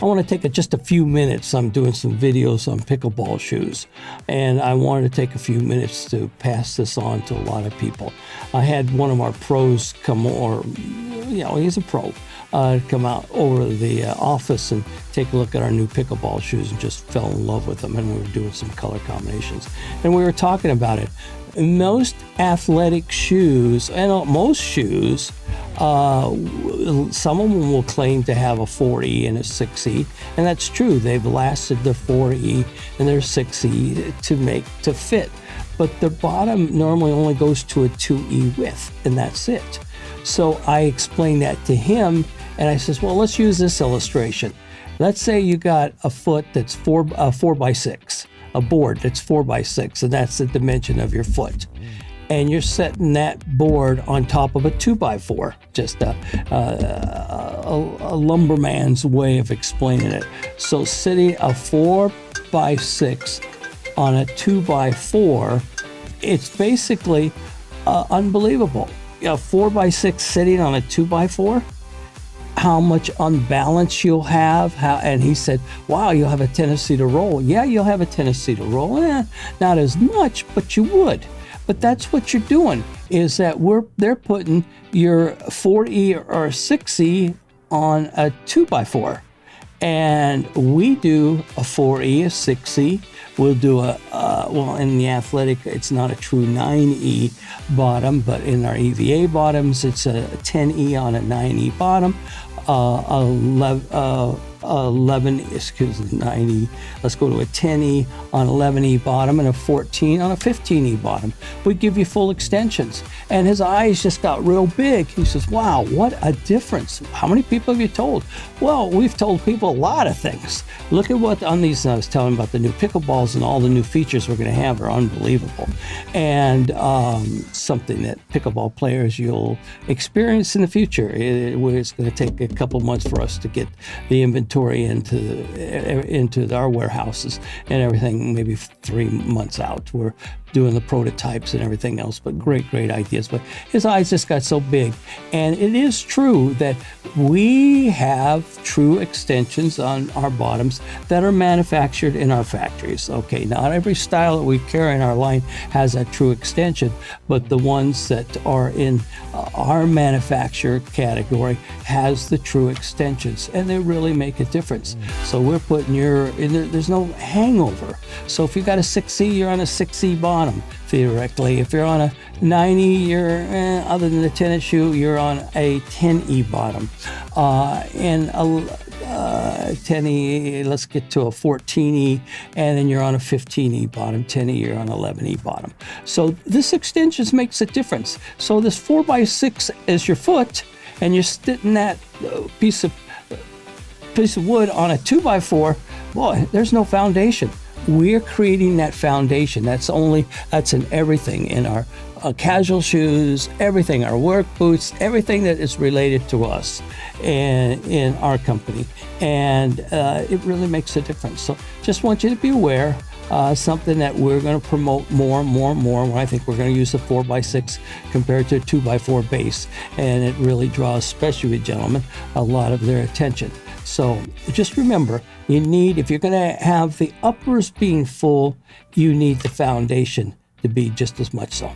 I want to take just a few minutes. I'm doing some videos on pickleball shoes, and I wanted to take a few minutes to pass this on to a lot of people. I had one of our pros come, or he's a pro, come out over the office and take a look at our new pickleball shoes, and just fell in love with them. And we were doing some color combinations, and we were talking about it. Most athletic shoes, and most shoes, some of them will claim to have a 4E and a 6E, and that's true. They've lasted their 4E and their 6E to fit, but the bottom normally only goes to a 2E width, and that's it. So I explained that to him, and I says, well, let's use this illustration. Let's say you got a foot that's 4 by 6. A board that's 4 by 6, and that's the dimension of your foot. And you're setting that board on top of a 2 by 4, just a lumberman's way of explaining it. So sitting a 4 by 6 on a 2 by 4, it's basically unbelievable. A 4 by 6 sitting on a 2 by 4, how much unbalance you'll have. And he said, wow, you'll have a tendency to roll. Yeah, you'll have a tendency to roll. Not as much, but you would. But that's what you're doing, is that they're putting your 4E or 6E on a 2 by 4. And we do a 4E, a 6E. We'll do in the athletic, it's not a true 9E bottom, but in our EVA bottoms, it's a 10E on a 9E bottom, 9E, let's go to a 10E on 11E bottom, and a 14 on a 15E bottom. We give you full extensions. And his eyes just got real big. He says, wow, what a difference. How many people have you told? Well, we've told people a lot of things. Look at what on these, I was telling about the new pickleballs, and all the new features we're going to have are unbelievable. And something that pickleball players you'll experience in the future. It's going to take a couple months for us to get the inventory into our warehouses and everything, maybe 3 months out. We're doing the prototypes and everything else, but great ideas. But his eyes just got so big. And it is true that we have true extensions on our bottoms that are manufactured in our factories. Okay, not every style that we carry in our line has a true extension, but the ones that are in our manufacturer category has the true extensions, and they really make a difference. So we're putting there's no hangover. So if you got a 6E, you're on a 6E bottom, theoretically. If you're on a 9E, you're, other than the tennis shoe, you're on a 10E bottom. And a 10E, let's get to a 14E, and then you're on a 15E bottom. 10E, you're on 11E bottom. So this extensions makes a difference. So this 4 by 6 is your foot, and you're sitting that piece of wood on a 2 by 4. Boy, there's no foundation. We're creating that foundation. That's in everything, in our casual shoes, everything, our work boots, everything that is related to us and in our company. And it really makes a difference. So just want you to be aware. Something that we're going to promote more. I think we're going to use the 4 by 6 compared to a 2 by 4 base. And it really draws, especially with gentlemen, a lot of their attention. So just remember, if you're going to have the uppers being full, you need the foundation to be just as much so.